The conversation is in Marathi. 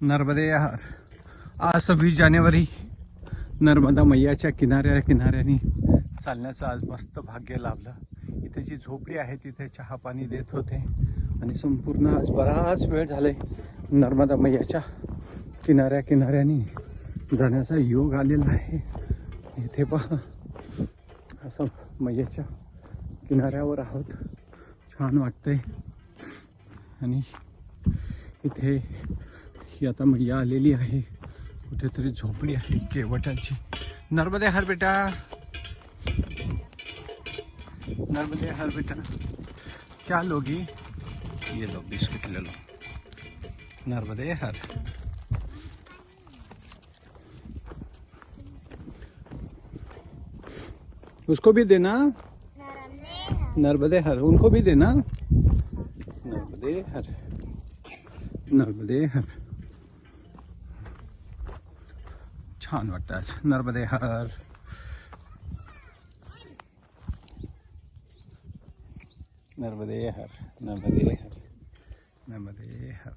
नर्मदे हर. आज 26 जानेवारी नर्मदा मैयाच्या किनाऱ्याने चालण्याचं आज मस्त भाग्य लाभलं. इथे जी झोपडी आहे तिथे चहा पाणी देत होते आणि संपूर्ण आज बराच वेळ झाले नर्मदा मैयाच्या किनाऱ्याने जाण्याचा योग आलेला आहे. इथे पहा असं मैयाच्या किनाऱ्यावर आहोत, छान वाटतंय. आणि इथे ही आता मैया आलेली आहे, कुठेतरी झोपडी आहे केवटाची. नर्मदे हर बेटा, नर्मदे हर बेटा, क्या लोगी? ये लो बिस्किट ले लो. नर्मदे हर. उसको भी देना. नर्मदे हर, उनको भी देना. नर्मदे हर, नर्मदे हर. छान वाटतं आज. नर्मदे हर, नर्मदे हर, नर्मदे हर, नर्मदे हर.